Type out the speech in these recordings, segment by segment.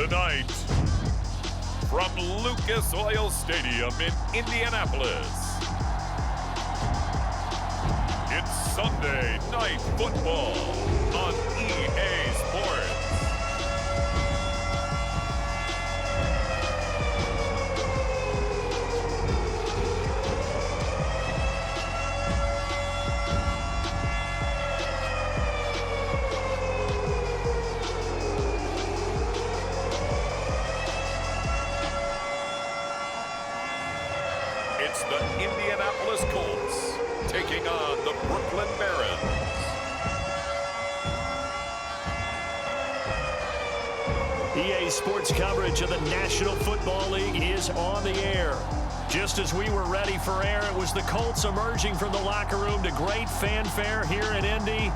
Tonight, from Lucas Oil Stadium in Indianapolis, it's Sunday Night Football on EA Sports. It's the Indianapolis Colts taking on the Brooklyn Barons. EA Sports coverage of the National Football League is on the air. Just as we were ready for air, it was the Colts emerging from the locker room to great fanfare here in Indy.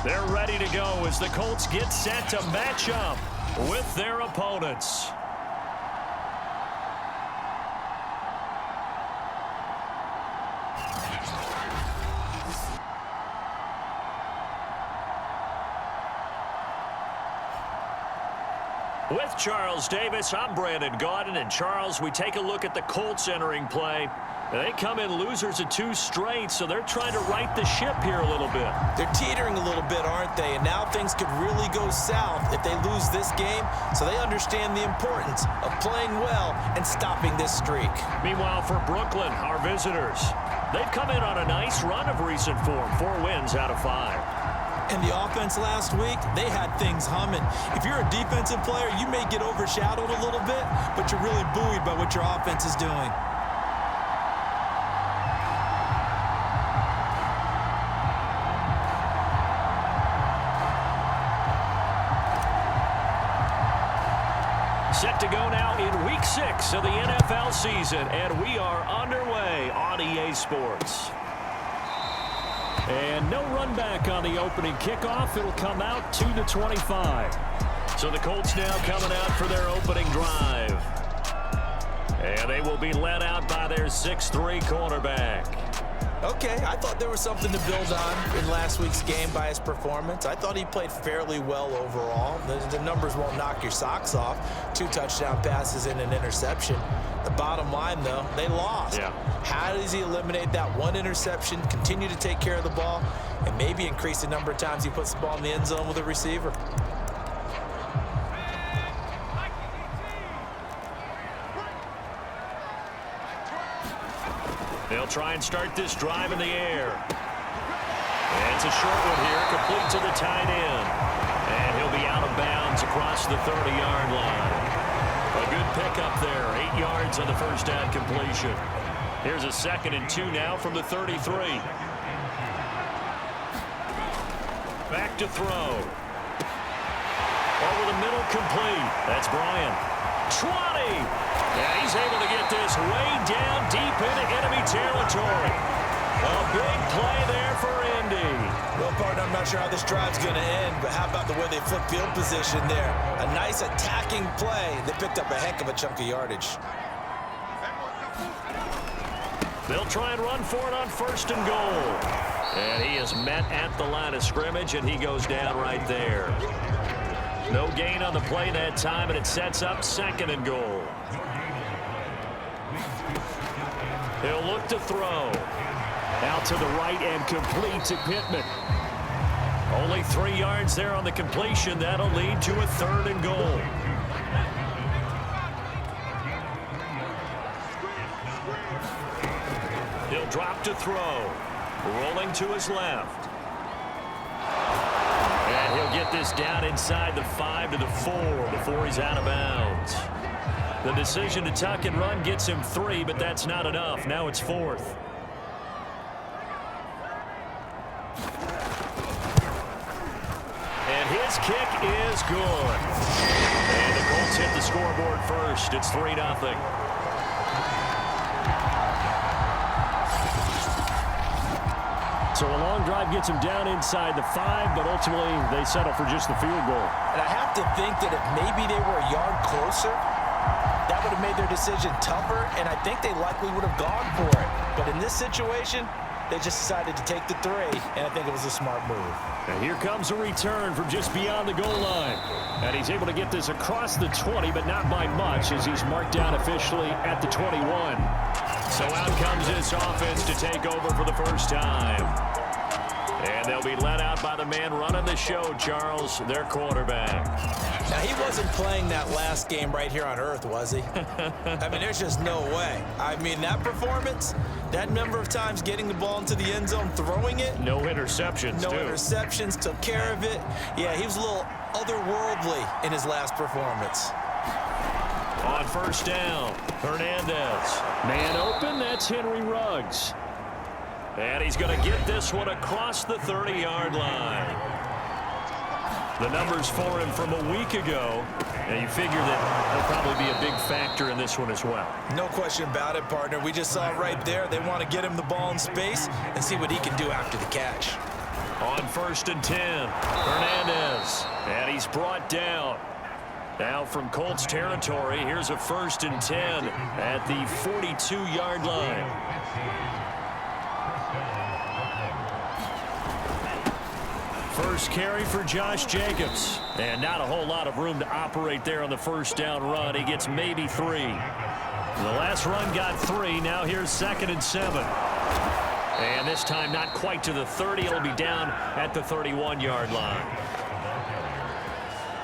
They're ready to go as the Colts get set to match up with their opponents. With Charles Davis, I'm Brandon Gaudin. And Charles, we take a look at the Colts entering play. They come in losers of 2 straight, so they're trying to right the ship here a little bit. They're teetering a little bit, aren't they? And now things could really go south if they lose this game, so they understand the importance of playing well and stopping this streak. Meanwhile, for Brooklyn, our visitors, they've come in on a nice run of recent form, 4 wins out of 5. And the offense last week, they had things humming. If you're a defensive player, you may get overshadowed a little bit, but you're really buoyed by what your offense is doing. Set to go now in Week 6 of the NFL season, and we are underway on EA Sports. And no run back on the opening kickoff. It'll come out to the 25. So the Colts now coming out for their opening drive. And they will be led out by their 6'3" cornerback. Okay, I thought there was something to build on in last week's game by his performance. I thought he played fairly well overall. The numbers won't knock your socks off. 2 touchdown passes and an interception. The bottom line, though, they lost. Yeah. How does he eliminate that 1 interception, continue to take care of the ball, and maybe increase the number of times he puts the ball in the end zone with a receiver? They'll try and start this drive in the air. And it's a short one here, complete to the tight end. And he'll be out of bounds across the 30-yard line. A good pickup there, 8 yards on the first down completion. Here's a 2nd and 2 now from the 33. Back to throw. Over the middle, complete. That's Bryant. 20. Yeah, he's able to get this way down deep into enemy territory. A big play there for Indy. Well, partner, I'm not sure how this drive's going to end, but how about the way they flip field position there? A nice attacking play. They picked up a heck of a chunk of yardage. They'll try and run for it on 1st and goal. And he is met at the line of scrimmage, and he goes down right there. No gain on the play that time, and it sets up 2nd and goal. He'll look to throw. Out to the right and complete to Pittman. Only 3 yards there on the completion. That'll lead to a 3rd and goal. He'll drop to throw. Rolling to his left. And he'll get this down inside the 5 to the 4 before he's out of bounds. The decision to tuck and run gets him 3, but that's not enough. Now it's 4th. And his kick is good. And the Colts hit the scoreboard first. It's 3-0. So a long drive gets him down inside the 5, but ultimately they settle for just the field goal. And I have to think that if maybe they were a yard closer, that would have made their decision tougher, and I think they likely would have gone for it. But in this situation, They just decided to take the 3, and I think it was a smart move. And here comes a return from just beyond the goal line. And he's able to get this across the 20, but not by much, as he's marked down officially at the 21. So out comes this offense to take over for the first time. And they'll be let out by the man running the show, Charles, their quarterback. Now, he wasn't playing that last game right here on Earth, was he? I mean, there's just no way. I mean, that performance, that number of times getting the ball into the end zone, throwing it. No interceptions, No interceptions, took care of it. Yeah, he was a little otherworldly in his last performance. On first down, Hernandez. Man open, that's Henry Ruggs. And he's going to get this one across the 30-yard line. The numbers for him from a week ago, and you figure that he'll probably be a big factor in this one as well. No question about it, partner. We just saw it right there. They want to get him the ball in space and see what he can do after the catch. On first and 10, Hernandez, and he's brought down. Now from Colts territory, here's a first and 10 at the 42-yard line. First carry for Josh Jacobs. And not a whole lot of room to operate there on the first down run. He gets maybe 3. The last run got 3. Now here's 2nd and 7. And this time not quite to the 30. It'll be down at the 31-yard line.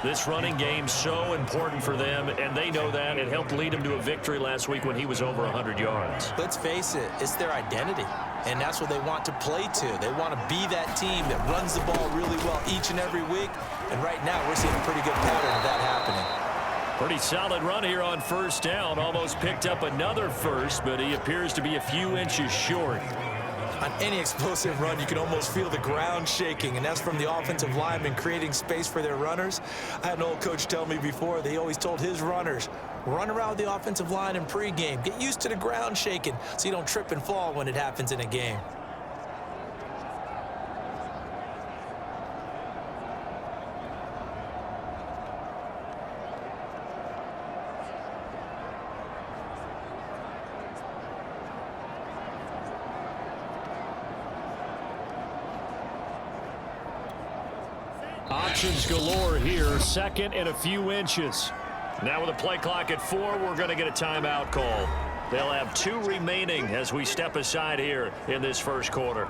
This running game so important for them, and they know that. It helped lead them to a victory last week when he was over 100 yards. Let's face it, it's their identity, and that's what they want to play to. They want to be that team that runs the ball really well each and every week, and right now we're seeing a pretty good pattern of that happening. Pretty solid run here on first down. Almost picked up another first, but he appears to be a few inches short. On any explosive run, you can almost feel the ground shaking, and that's from the offensive linemen creating space for their runners. I had an old coach tell me before, they always told his runners, run around the offensive line in pregame. Get used to the ground shaking so you don't trip and fall when it happens in a game. Options galore here. 2nd and a few inches. Now with a play clock at 4, we're going to get a timeout call. They'll have 2 remaining as we step aside here in this first quarter.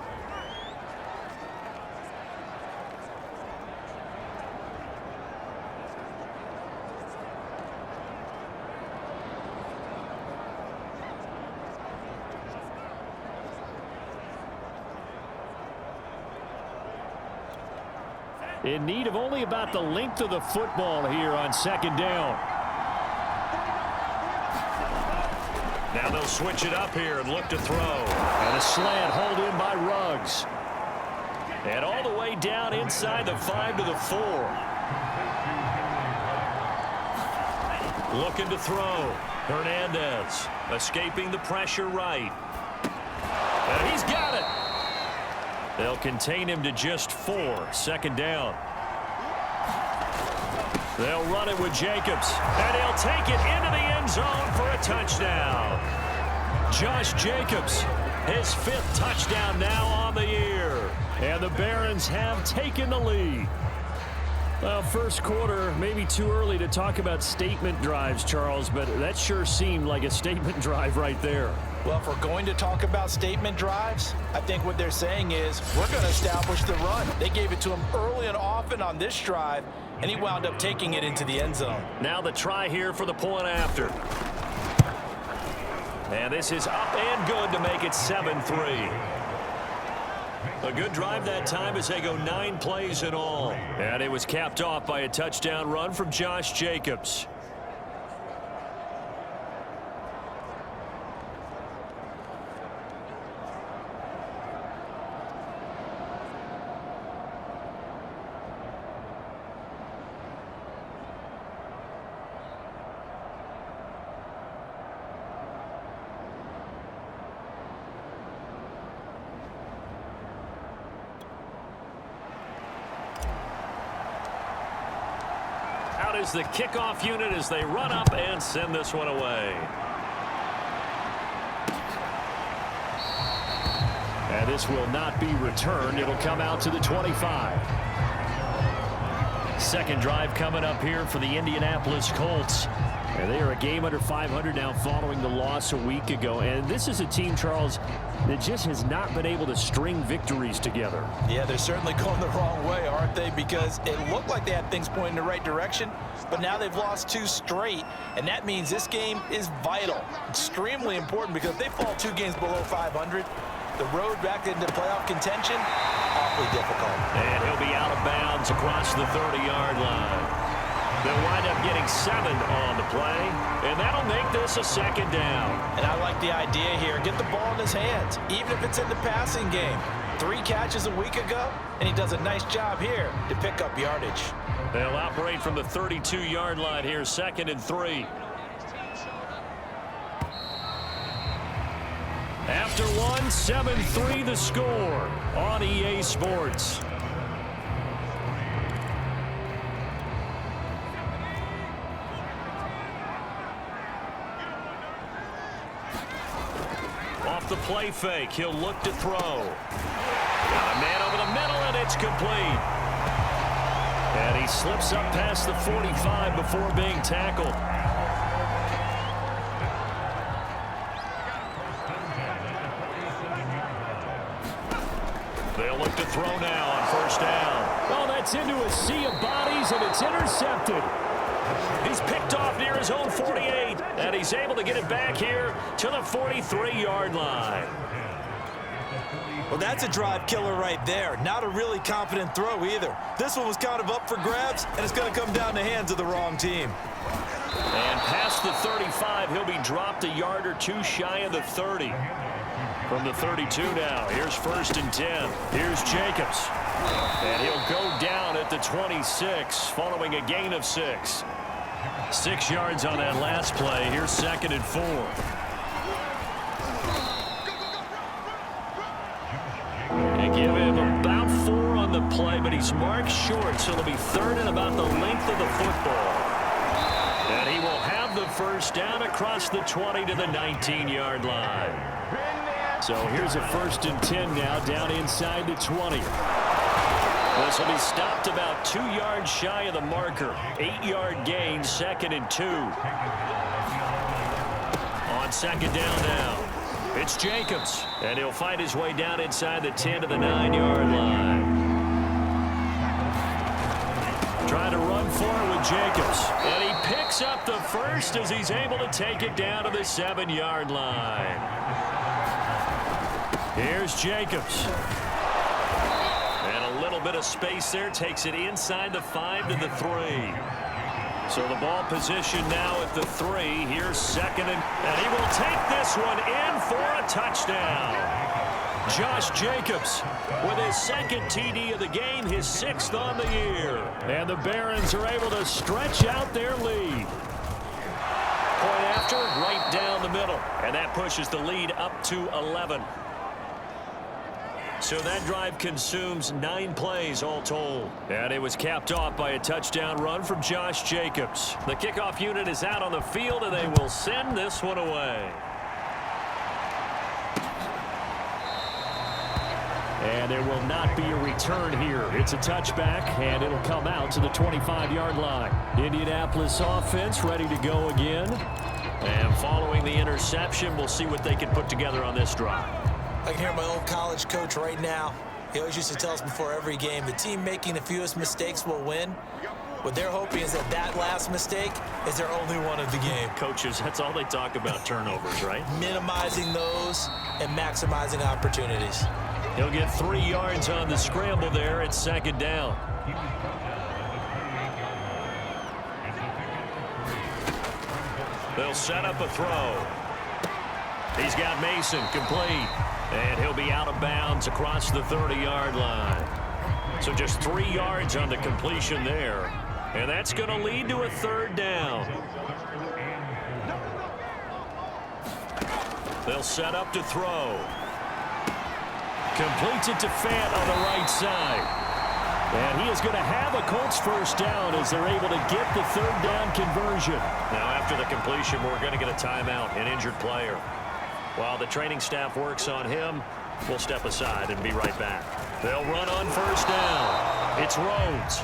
In need of only about the length of the football here on 2nd down. Now they'll switch it up here and look to throw. And a slant hold in by Ruggs. And all the way down inside the 5 to the 4. Looking to throw. Hernandez escaping the pressure right. And he's got it. They'll contain him to just 4. 2nd down. They'll run it with Jacobs. And he'll take it into the end zone for a touchdown. Josh Jacobs, his 5th touchdown now on the year. And the Barons have taken the lead. Well, first quarter, maybe too early to talk about statement drives, Charles, but that sure seemed like a statement drive right there. Well, if we're going to talk about statement drives, I think what they're saying is we're going to establish the run. They gave it to him early and often on this drive, and he wound up taking it into the end zone. Now the try here for the point after. And this is up and good to make it 7-3. A good drive that time as they go 9 plays in all. And it was capped off by a touchdown run from Josh Jacobs. Is the kickoff unit as they run up and send this one away. And this will not be returned. It'll come out to the 25. Second drive coming up here for the Indianapolis Colts. And they are a game under 500 now following the loss a week ago. And this is a team, Charles, that just has not been able to string victories together. Yeah, they're certainly going the wrong way, aren't they? Because it looked like they had things pointing in the right direction, but now they've lost 2 straight, and that means this game is vital, extremely important, because if they fall 2 games below 500, the road back into playoff contention, awfully difficult. And he'll be out of bounds across the 30-yard line. They'll wind up getting 7 on the play, and that'll make this a second down. And I like the idea here. Get the ball in his hands, even if it's in the passing game. 3 catches a week ago, and he does a nice job here to pick up yardage. They'll operate from the 32-yard line here, 2nd and 3. After 1, 7-3 the score on EA Sports. Off the play fake, he'll look to throw. Got a man over the middle, and it's complete. And he slips up past the 45 before being tackled. They'll look to throw now on 1st down. Oh, that's into a sea of bodies, and it's intercepted. He's picked off near his own 48, and he's able to get it back here to the 43-yard line. Well, that's a drive killer right there. Not a really confident throw either. This one was kind of up for grabs, and it's going to come down the hands of the wrong team. And past the 35, he'll be dropped a yard or 2 shy of the 30. From the 32 now, here's 1st and 10. Here's Jacobs. And he'll go down at the 26 following a gain of 6. 6 yards on that last play. Here's 2nd and 4. They give him about 4 on the play, but he's marked short, so it'll be 3rd and about the length of the football. And he will have the 1st down across the 20 to the 19-yard line. So here's a 1st and 10 now down inside the 20. This will be stopped about 2 yards shy of the marker. 8-yard gain, 2nd and 2. On 2nd down now, it's Jacobs. And he'll find his way down inside the 10 to the 9-yard line. Trying to run forward with Jacobs. And he picks up the 1st as he's able to take it down to the 7-yard line. Here's Jacobs. And a little bit of space there. Takes it inside the 5 to the 3. So the ball position now at the 3. Here's 2nd and he will take this one in for a touchdown. Josh Jacobs with his 2nd TD of the game, his 6th on the year. And the Barons are able to stretch out their lead. Point after, right down the middle. And that pushes the lead up to 11. So that drive consumes 9 plays all told. And it was capped off by a touchdown run from Josh Jacobs. The kickoff unit is out on the field, and they will send this one away. And there will not be a return here. It's a touchback, and it'll come out to the 25-yard line. Indianapolis offense ready to go again. And following the interception, we'll see what they can put together on this drive. I can hear my old college coach right now. He always used to tell us before every game, the team making the fewest mistakes will win. What they're hoping is that that last mistake is their only one of the game. Coaches, that's all they talk about, turnovers, right? Minimizing those and maximizing opportunities. He'll get 3 yards on the scramble there at 2nd down. They'll set up a throw. He's got Mason complete. And he'll be out of bounds across the 30-yard line. So just 3 yards on the completion there. And that's going to lead to a 3rd down. They'll set up to throw. Completes it to Fant on the right side. And he is going to have a Colts 1st down as they're able to get the 3rd down conversion. Now after the completion, we're going to get a timeout, an injured player. While the training staff works on him, We'll step aside and be right back. They'll run on first down. It's Rhodes.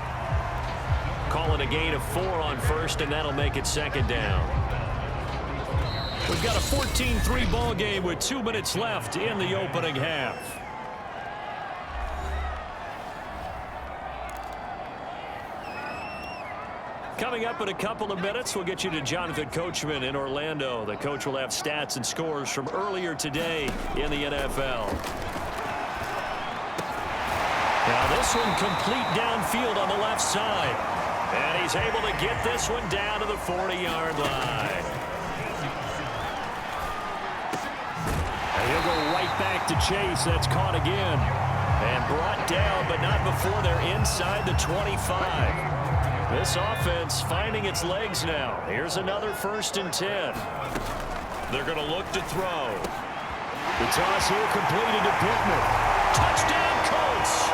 Calling a gain of 4 on first, and that'll make it second down. We've got a 14-3 ball game with 2 minutes left in the opening half. Coming up in a couple of minutes, we'll get you to Jonathan Coachman in Orlando. The coach will have stats and scores from earlier today in the NFL. Now this one complete downfield on the left side. And he's able to get this one down to the 40-yard line. And he'll go right back to chase. That's caught again. And brought down, but not before they're inside the 25. This offense finding its legs now. Here's another 1st and 10. They're going to look to throw. The toss here completed to Pittman. Touchdown, Colts!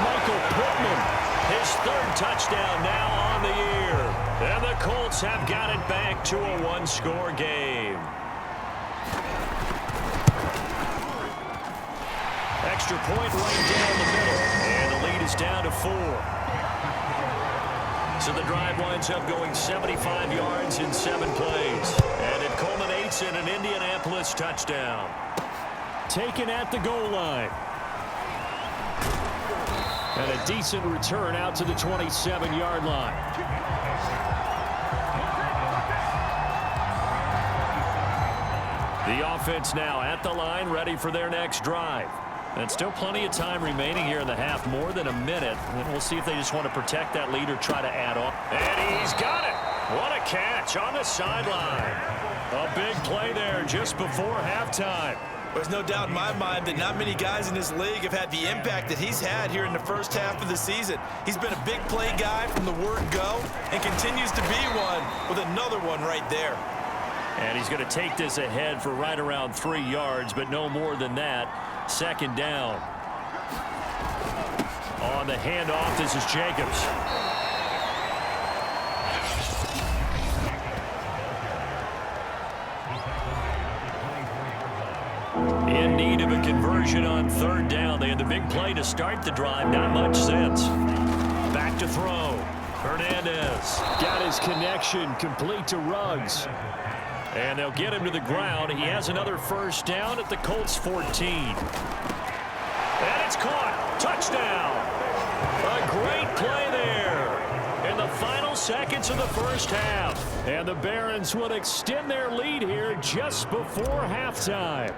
Michael Pittman, his 3rd touchdown now on the year. And the Colts have got it back to a 1-score game. Extra point right down the middle. And the lead is down to 4. So the drive winds up going 75 yards in 7 plays. And it culminates in an Indianapolis touchdown. Taken at the goal line. And a decent return out to the 27-yard line. The offense now at the line, ready for their next drive. And still plenty of time remaining here in the half, more than a minute. And we'll see if they just want to protect that lead or try to add on. And he's got it. What a catch on the sideline. A big play there just before halftime. There's no doubt in my mind that not many guys in this league have had the impact that he's had here in the first half of the season. He's been a big play guy from the word go and continues to be one with another one right there. And he's going to take this ahead for right around 3 yards, but no more than that. 2nd down. On the handoff, this is Jacobs. In need of a conversion on 3rd down. They had the big play to start the drive. Not much sense. Back to throw. Hernandez got his connection complete to Ruggs. And they'll get him to the ground. He has another 1st down at the Colts 14. And it's caught. Touchdown. A great play there in the final seconds of the first half. And the Barons would extend their lead here just before halftime.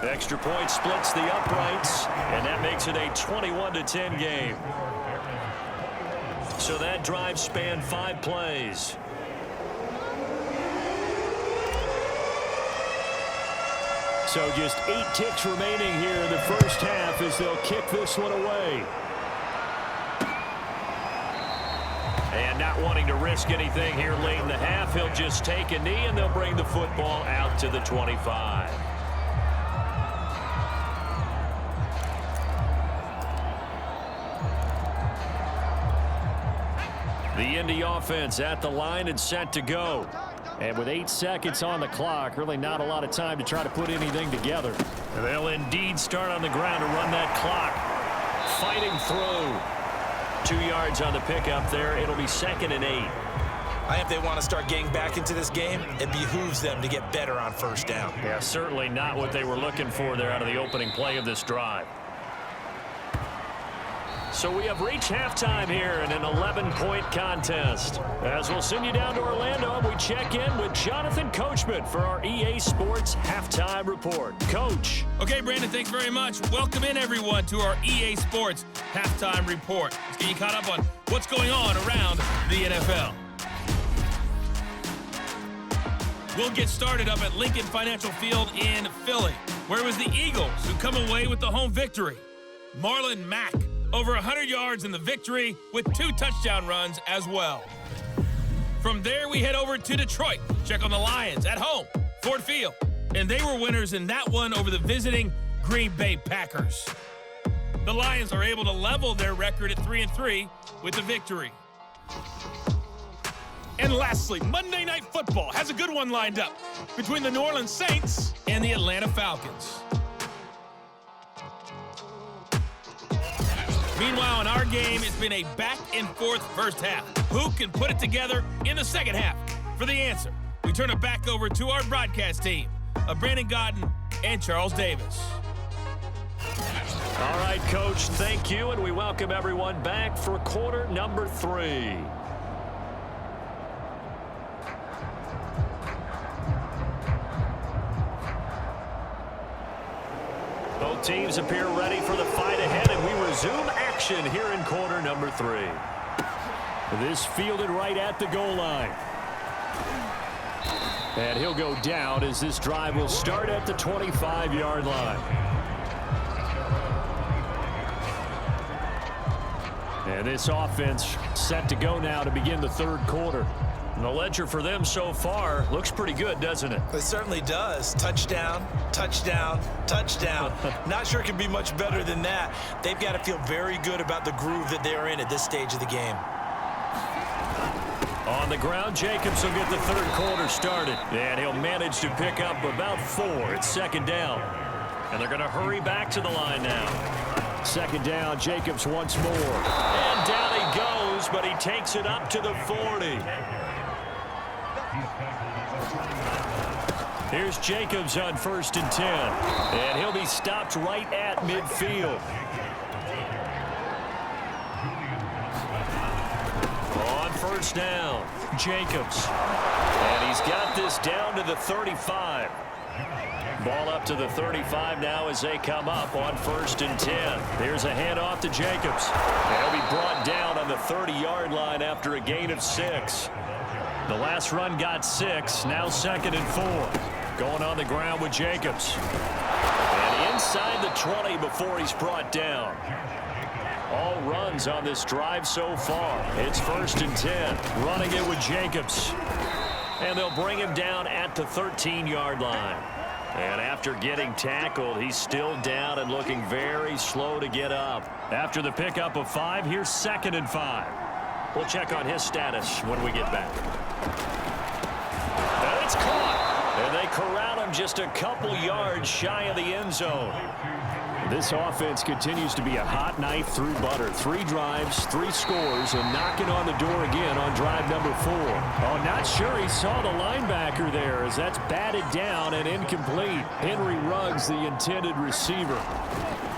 Extra point splits the uprights, and that makes it a 21-10 game. So that drive spanned 5 plays. So just 8 ticks remaining here in the first half as they'll kick this one away. And not wanting to risk anything here late in the half, he'll just take a knee and they'll bring the football out to the 25. The Indy offense at the line and set to go. And with 8 seconds on the clock, really not a lot of time to try to put anything together. And they'll indeed start on the ground to run that clock. Fighting through. 2 yards on the pickup there. It'll be 2nd and 8. I think if they want to start getting back into this game, it behooves them to get better on 1st down. Yeah, certainly not what they were looking for there out of the opening play of this drive. So we have reached halftime here in an 11-point contest. As we'll send you down to Orlando, we check in with Jonathan Coachman for our EA Sports Halftime Report. Coach. Okay, Brandon, thanks very much. Welcome in, everyone, to our EA Sports Halftime Report. Let's get you caught up on what's going on around the NFL. We'll get started up at Lincoln Financial Field in Philly, where it was the Eagles who come away with the home victory. Marlon Mack, over 100 yards in the victory with 2 touchdown runs as well. From there, we head over to Detroit. Check on the Lions at home, Ford Field. And they were winners in that one over the visiting Green Bay Packers. The Lions are able to level their record at 3-3 with the victory. And lastly, Monday Night Football has a good one lined up between the New Orleans Saints and the Atlanta Falcons. Meanwhile, in our game, it's been a back-and-forth first half. Who can put it together in the second half? For the answer, we turn it back over to our broadcast team of Brandon Godden and Charles Davis. All right, Coach, thank you, and we welcome everyone back for quarter number 3. Both teams appear ready for the fight ahead, and we resume action here in quarter number 3. This fielded right at the goal line. And he'll go down as this drive will start at the 25-yard line. And this offense set to go now to begin the third quarter. And the ledger for them so far looks pretty good, doesn't it? It certainly does. Touchdown, touchdown, touchdown. Not sure it can be much better than that. They've got to feel very good about the groove that they're in at this stage of the game. On the ground, Jacobs will get the third quarter started. And he'll manage to pick up about 4. It's second down. And they're going to hurry back to the line now. Second down, Jacobs once more. And down he goes, but he takes it up to the 40. Here's Jacobs on 1st and 10. And he'll be stopped right at midfield. On first down, Jacobs. And he's got this down to the 35. Ball up to the 35 now as they come up on 1st and 10. Here's a handoff to Jacobs. He'll be brought down on the 30-yard line after a gain of 6. The last run got 6, now 2nd and 4. Going on the ground with Jacobs. And inside the 20 before he's brought down. All runs on this drive so far. It's 1st and 10. Running it with Jacobs. And they'll bring him down at the 13-yard line. And after getting tackled, he's still down and looking very slow to get up. After the pickup of 5, here's 2nd and 5. We'll check on his status when we get back. And it's caught. And they corral him just a couple yards shy of the end zone. This offense continues to be a hot knife through butter. 3 drives, 3 scores, and knocking on the door again on drive number 4. Oh, not sure he saw the linebacker there as that's batted down and incomplete. Henry Ruggs, the intended receiver.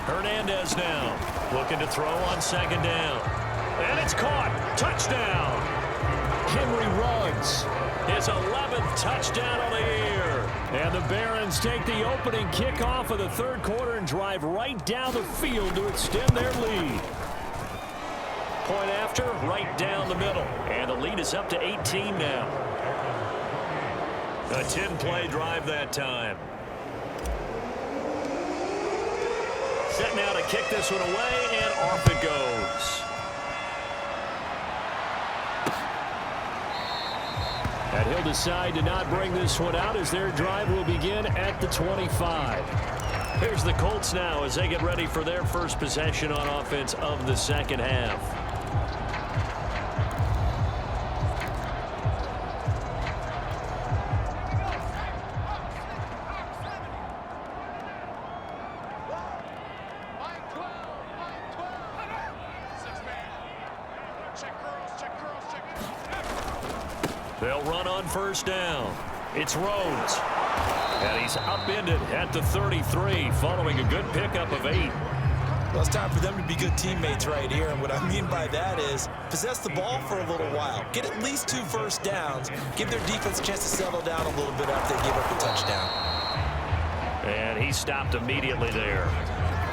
Hernandez now looking to throw on 2nd down. And it's caught. Touchdown. Henry Ruggs. His 11th touchdown on the year. And the Barons take the opening kickoff of the third quarter and drive right down the field to extend their lead. Point after, right down the middle. And the lead is up to 18 now. A 10-play drive that time. Set now to kick this one away, and off it goes. And he'll decide to not bring this one out as their drive will begin at the 25. Here's the Colts now as they get ready for their first possession on offense of the second half. They'll run on first down. It's Rhodes. And he's upended at the 33 following a good pickup of 8. Well, it's time for them to be good teammates right here. And what I mean by that is possess the ball for a little while. Get at least 2 first downs. Give their defense a chance to settle down a little bit after they give up a touchdown. And he stopped immediately there.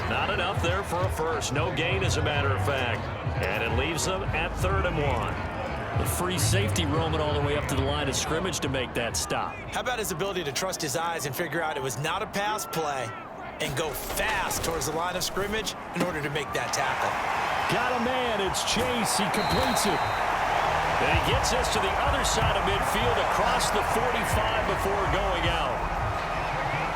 Not enough there for a first. No gain, as a matter of fact. And it leaves them at 3rd and 1. The free safety roaming all the way up to the line of scrimmage to make that stop. How about his ability to trust his eyes and figure out it was not a pass play and go fast towards the line of scrimmage in order to make that tackle. Got a man. It's Chase. He completes it. And he gets us to the other side of midfield across the 45 before going out.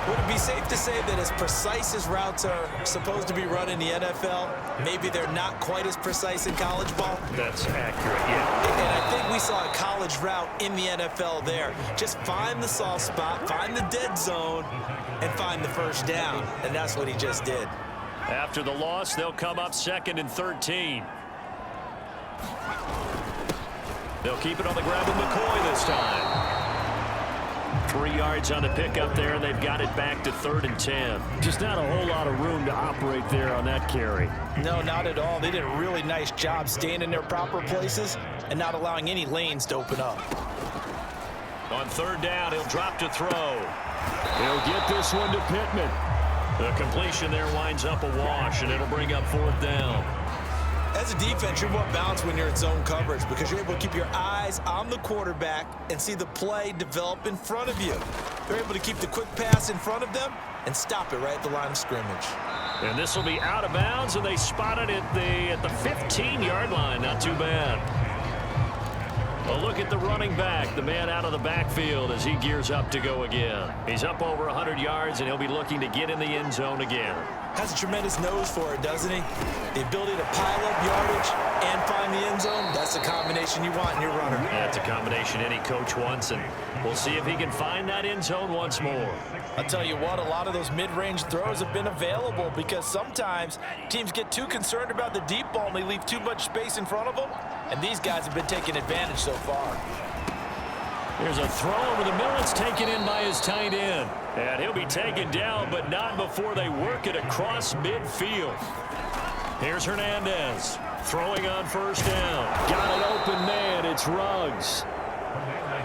Would it be safe to say that as precise as routes are supposed to be run in the NFL, maybe they're not quite as precise in college ball? That's accurate, yeah. And I think we saw a college route in the NFL there. Just find the soft spot, find the dead zone, and find the first down. And that's what he just did. After the loss, they'll come up 2nd and 13. They'll keep it on the ground with McCoy this time. 3 yards on the pickup there, and they've got it back to 3rd and 10. Just not a whole lot of room to operate there on that carry. No, not at all. They did a really nice job staying in their proper places and not allowing any lanes to open up. On 3rd down, he'll drop to throw. He'll get this one to Pittman. The completion there winds up a wash, and it'll bring up 4th down. As a defense, you're more balanced when you're in zone coverage because you're able to keep your eyes on the quarterback and see the play develop in front of you. They're able to keep the quick pass in front of them and stop it right at the line of scrimmage. And this will be out of bounds, and they spot it at the 15-yard line. Not too bad. A look at the running back, the man out of the backfield as he gears up to go again. He's up over 100 yards, and he'll be looking to get in the end zone again. Has a tremendous nose for it, doesn't he? The ability to pile up yardage and find the end zone, that's the combination you want in your runner. Yeah, it's a combination any coach wants, and we'll see if he can find that end zone once more. I'll tell you what, a lot of those mid-range throws have been available because sometimes teams get too concerned about the deep ball and they leave too much space in front of them, and these guys have been taking advantage so far. Here's a throw over the middle. It's taken in by his tight end. And he'll be taken down, but not before they work it across midfield. Here's Hernandez throwing on 1st down. Got an open man. It's Ruggs.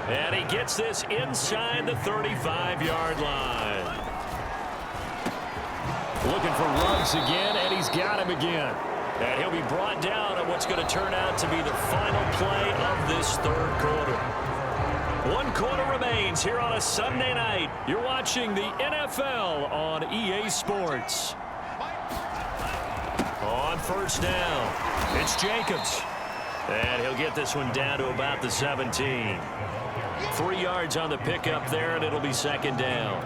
And he gets this inside the 35-yard line. Looking for Ruggs again, and he's got him again. And he'll be brought down on what's going to turn out to be the final play of this 3rd quarter. 1 quarter remains here on a Sunday night. You're watching the NFL on EA Sports. On 1st down, it's Jacobs. And he'll get this one down to about the 17. 3 yards on the pickup there, and it'll be 2nd down.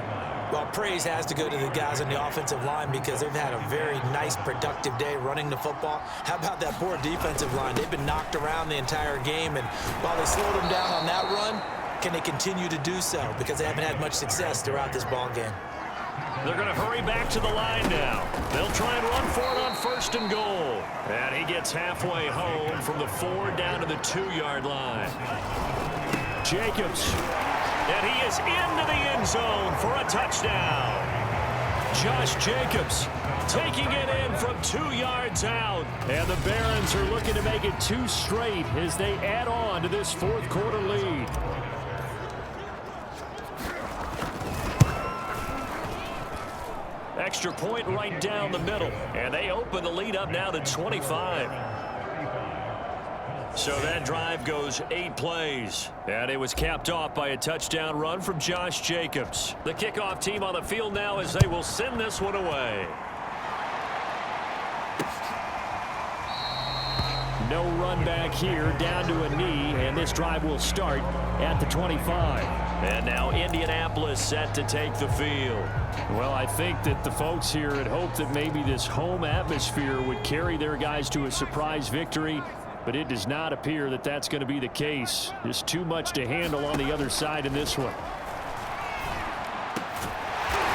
Well, praise has to go to the guys on the offensive line because they've had a very nice, productive day running the football. How about that poor defensive line? They've been knocked around the entire game, and while they slowed them down on that run, can they continue to do so? Because they haven't had much success throughout this ball game. They're going to hurry back to the line now. They'll try and run for it on 1st and goal. And he gets halfway home from the 4 down to the 2-yard line. Jacobs. And he is into the end zone for a touchdown. Josh Jacobs taking it in from 2 yards out. And the Barons are looking to make it 2 straight as they add on to this 4th quarter lead. Extra point right down the middle. And they open the lead up now to 25. So that drive goes 8 plays. And it was capped off by a touchdown run from Josh Jacobs. The kickoff team on the field now as they will send this one away. No run back here, down to a knee, and this drive will start at the 25. And now Indianapolis set to take the field. Well, I think that the folks here had hoped that maybe this home atmosphere would carry their guys to a surprise victory, but it does not appear that that's going to be the case. Just too much to handle on the other side in this one.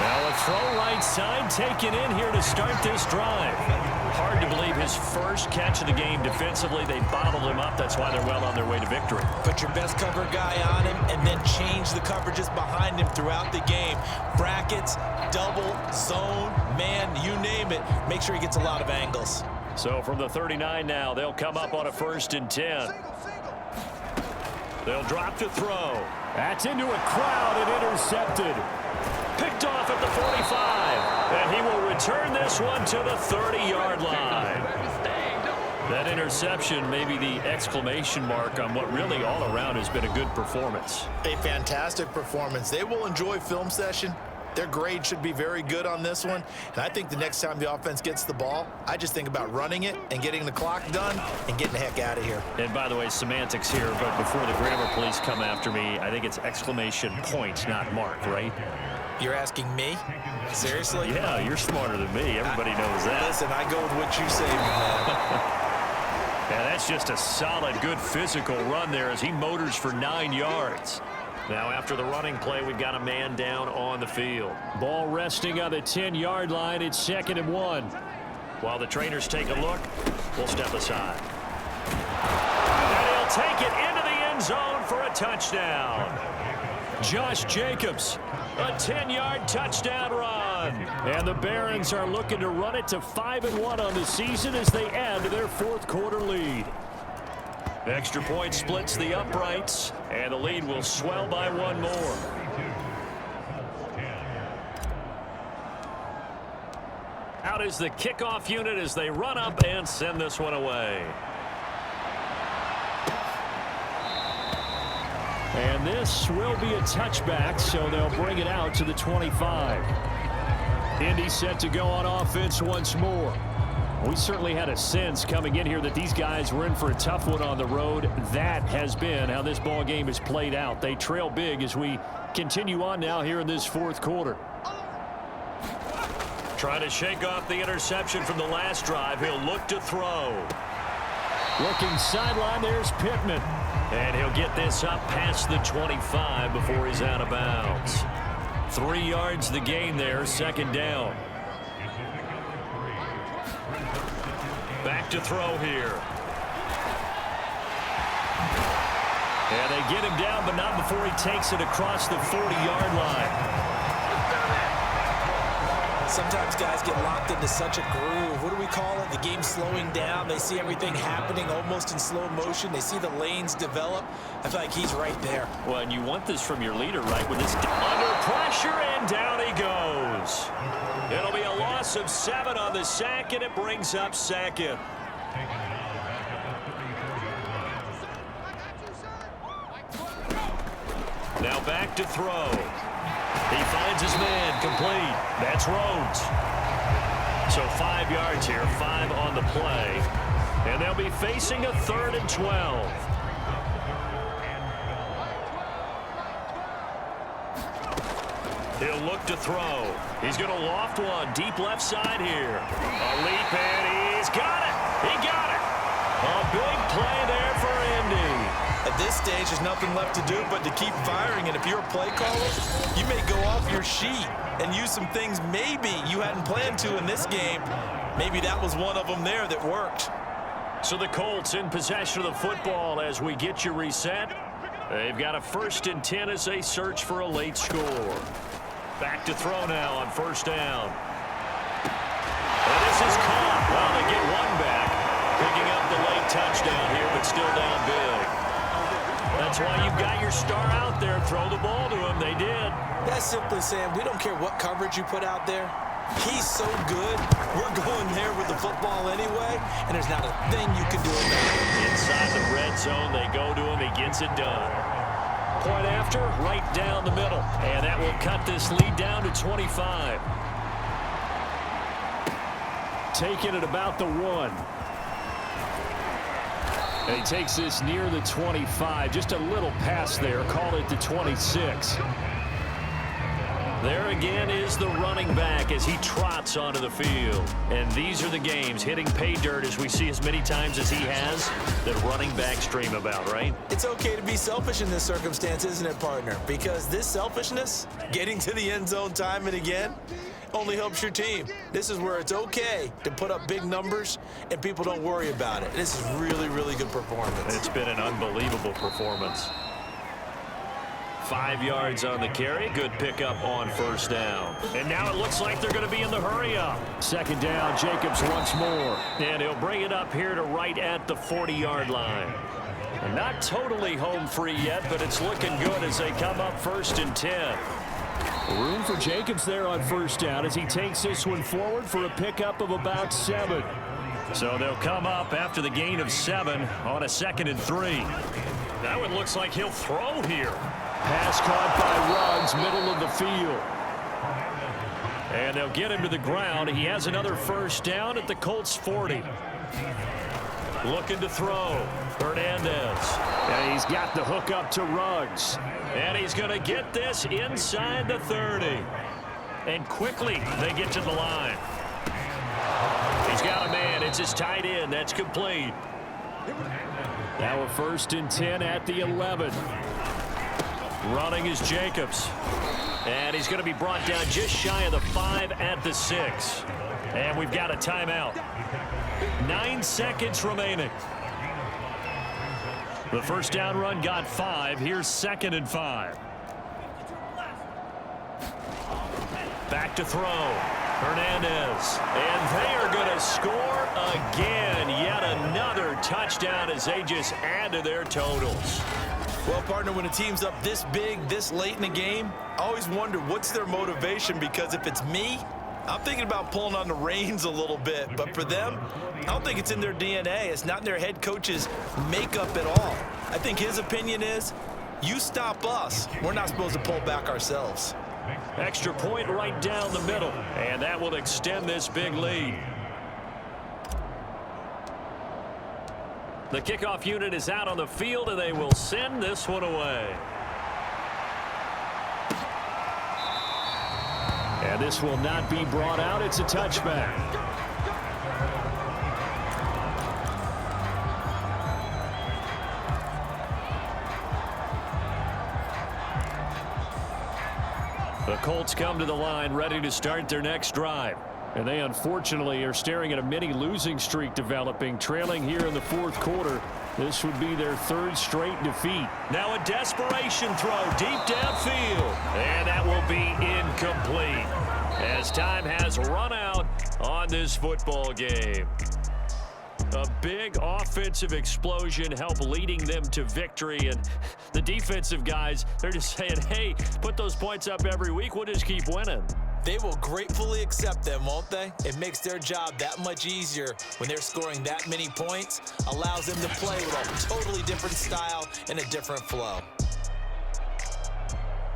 Now a throw right side taken in here to start this drive. Hard to believe his first catch of the game defensively. They bottled him up. That's why they're well on their way to victory. Put your best cover guy on him and then change the coverages behind him throughout the game. Brackets, double, zone, man, you name it. Make sure he gets a lot of angles. So from the 39 now, they'll come up on a 1st and 10. They'll drop to throw. That's into a crowd and intercepted. Picked off at the 45. And he will return this one to the 30-yard line. That interception may be the exclamation mark on what really all around has been a good performance. A fantastic performance. They will enjoy film session. Their grade should be very good on this one. And I think the next time the offense gets the ball, I just think about running it and getting the clock done and getting the heck out of here. And by the way, semantics here, but before the grammar police come after me, I think it's exclamation point, not mark, right? You're asking me? Seriously? Yeah, you're smarter than me. Everybody knows that. Listen, I go with what you say, my man. Yeah, that's just a solid, good physical run there as he motors for 9 yards. Now, after the running play, we've got a man down on the field. Ball resting on the 10-yard line. It's 2nd and 1. While the trainers take a look, we'll step aside. And he'll take it into the end zone for a touchdown. Josh Jacobs, a 10-yard touchdown run. And the Barons are looking to run it to 5-1 on the season as they add to their 4th quarter lead. Extra point splits the uprights, and the lead will swell by 1 more. Out is the kickoff unit as they run up and send this one away. And this will be a touchback, so they'll bring it out to the 25. Indy set to go on offense once more. We certainly had a sense coming in here that these guys were in for a tough one on the road. That has been how this ball game has played out. They trail big as we continue on now here in this 4th quarter. Trying to shake off the interception from the last drive. He'll look to throw. Looking sideline, there's Pittman. And he'll get this up past the 25 before he's out of bounds. 3 yards the gain there, 2nd down. Back to throw here. And they get him down, but not before he takes it across the 40-yard line. Sometimes guys get locked into such a groove. What do we call it? The game slowing down. They see everything happening almost in slow motion. They see the lanes develop. I feel like he's right there. Well, and you want this from your leader, right? With this under pressure, and down he goes. It'll be a loss of 7 on the sack, and it brings up 2nd. Now back to throw. He finds his man, complete. That's Rhodes. So 5 yards here, 5 on the play. And they'll be facing a 3rd and 12. He'll look to throw. He's going to loft one deep left side here. A leap, and he's got it. He got it. A big play there for Indy. At this stage, there's nothing left to do but to keep firing. And if you're a play caller, you may go off your sheet and use some things maybe you hadn't planned to in this game. Maybe that was one of them there that worked. So the Colts in possession of the football as we get you reset. They've got a 1st and 10 as they search for a late score. Back to throw now on 1st down. And this is caught. Well, they get one back. Picking up the late touchdown here, but still down big. That's why you've got your star out there. Throw the ball to him. They did. That's simply saying we don't care what coverage you put out there. He's so good. We're going there with the football anyway, and there's not a thing you can do about it. Inside the red zone, they go to him. He gets it done. Point after, right down the middle. And that will cut this lead down to 25. Taking it about the 1. And he takes this near the 25. Just a little pass there. Call it the 26. There again is the running back as he trots onto the field. And these are the games, hitting pay dirt as we see as many times as he has, that running backs dream about, right? It's okay to be selfish in this circumstance, isn't it, partner? Because this selfishness, getting to the end zone time and again, only helps your team. This is where it's okay to put up big numbers and people don't worry about it. This is really, really good performance. It's been an unbelievable performance. 5 yards on the carry. Good pickup on 1st down. And now it looks like they're going to be in the hurry up. 2nd down, Jacobs once more. And he'll bring it up here to right at the 40-yard line. And not totally home free yet, but it's looking good as they come up 1st and 10. Room for Jacobs there on 1st down as he takes this one forward for a pickup of about 7. So they'll come up after the gain of 7 on a 2nd and 3. That one looks like he'll throw here. Pass caught by Ruggs, middle of the field. And they'll get him to the ground. He has another 1st down at the Colts 40. Looking to throw. Hernandez. And he's got the hook up to Ruggs. And he's going to get this inside the 30. And quickly they get to the line. He's got a man. It's his tight end. That's complete. Now a 1st and 10 at the 11. Running is Jacobs. And he's going to be brought down just shy of the 5 at the 6. And we've got a timeout. 9 seconds remaining. The first down run got 5. Here's 2nd and 5. Back to throw. Hernandez. And they are going to score again. Yet another touchdown as they just add to their totals. Well, partner, when a team's up this big, this late in the game, I always wonder what's their motivation, because if it's me, I'm thinking about pulling on the reins a little bit. But for them, I don't think it's in their DNA. It's not in their head coach's makeup at all. I think his opinion is, you stop us, we're not supposed to pull back ourselves. Extra point right down the middle, and that will extend this big lead. The kickoff unit is out on the field, and they will send this one away. And this will not be brought out. It's a touchback. The Colts come to the line ready to start their next drive. And they unfortunately are staring at a mini losing streak developing, trailing here in the 4th quarter. This would be their 3rd straight defeat. Now a desperation throw deep downfield. And that will be incomplete as time has run out on this football game. A big offensive explosion helped leading them to victory. And the defensive guys, they're just saying, hey, put those points up every week. We'll just keep winning. They will gratefully accept them, won't they? It makes their job that much easier when they're scoring that many points. Allows them to play with a totally different style and a different flow.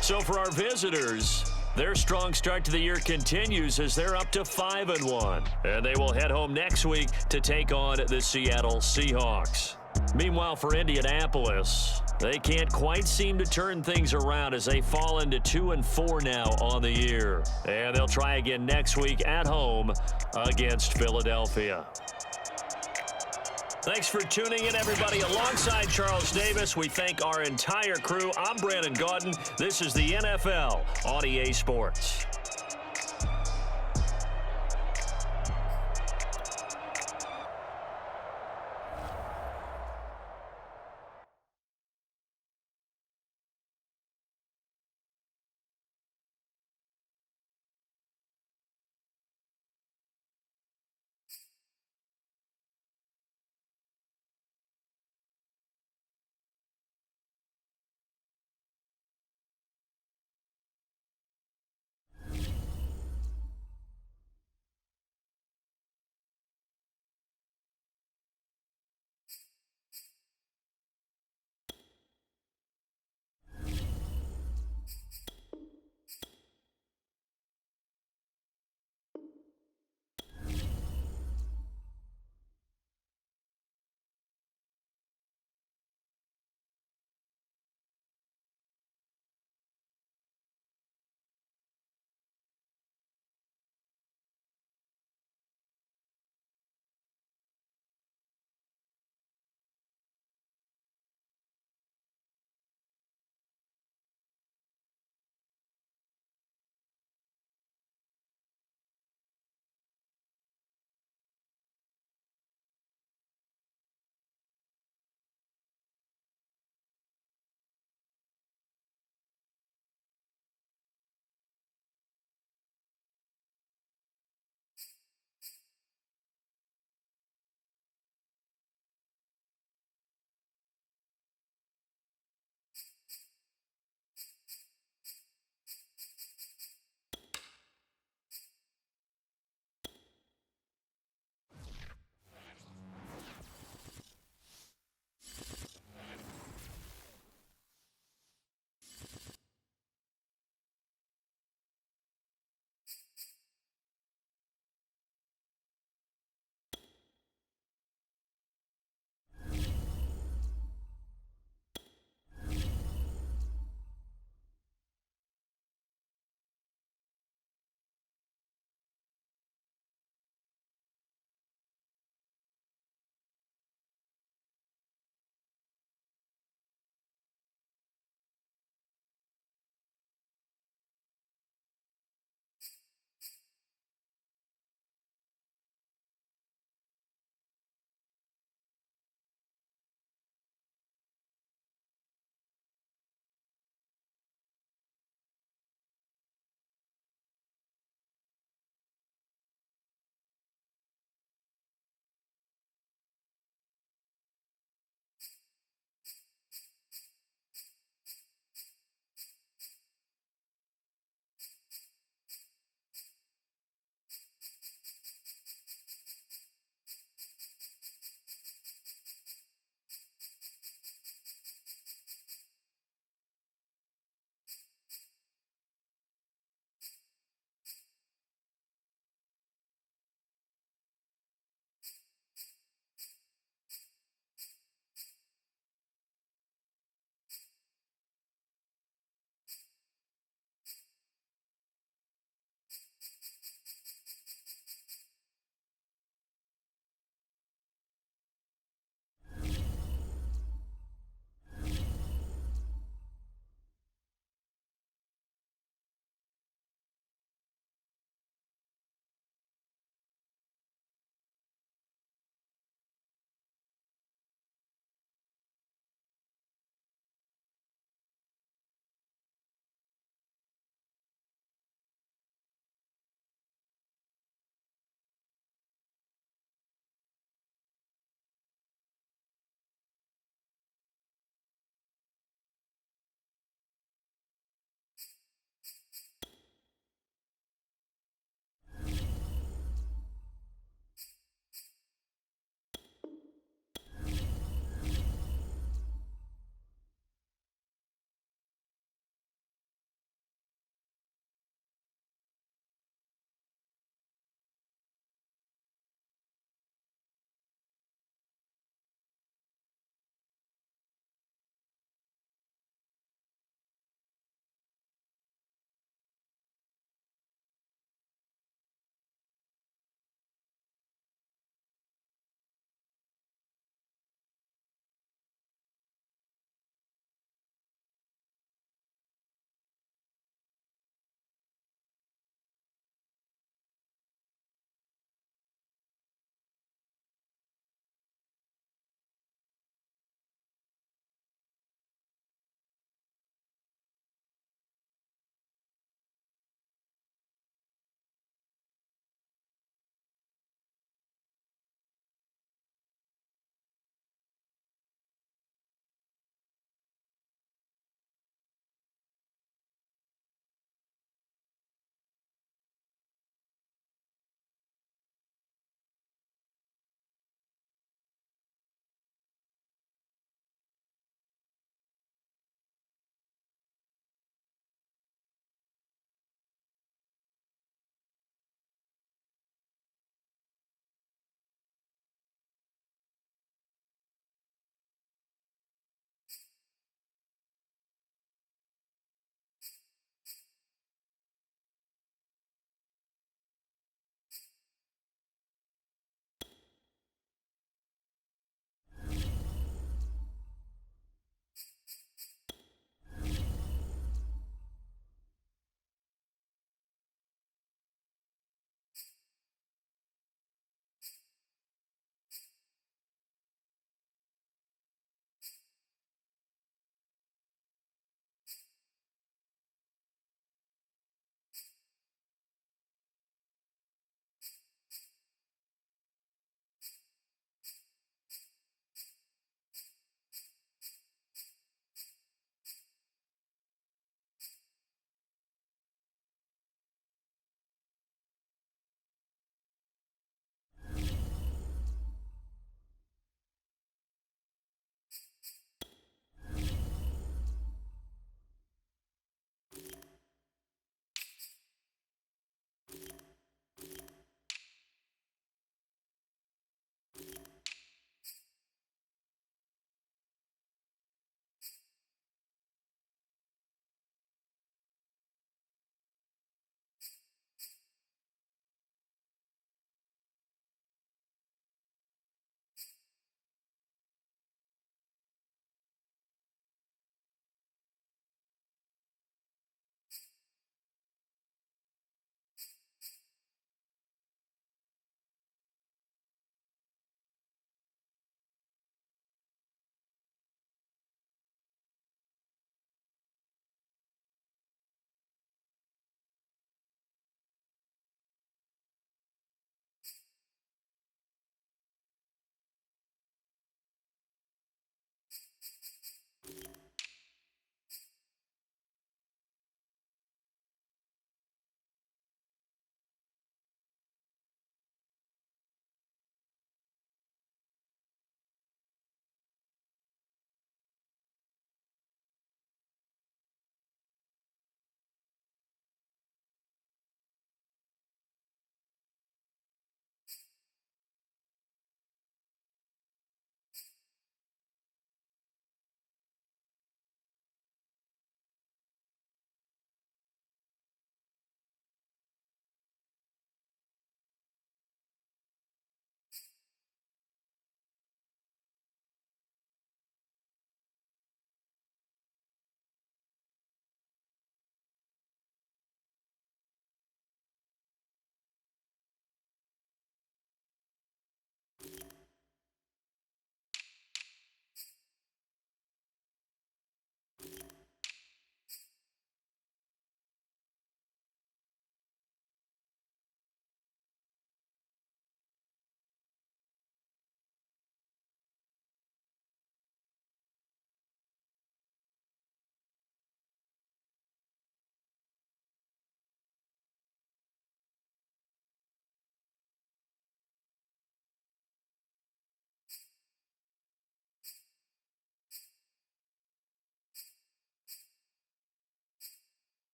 So for our visitors, their strong start to the year continues as they're up to 5-1. And they will head home next week to take on the Seattle Seahawks. Meanwhile, for Indianapolis, they can't quite seem to turn things around as they fall into 2-4 now on the year. And they'll try again next week at home against Philadelphia. Thanks for tuning in, everybody. Alongside Charles Davis, we thank our entire crew. I'm Brandon Gaudin. This is the NFL on EA Sports.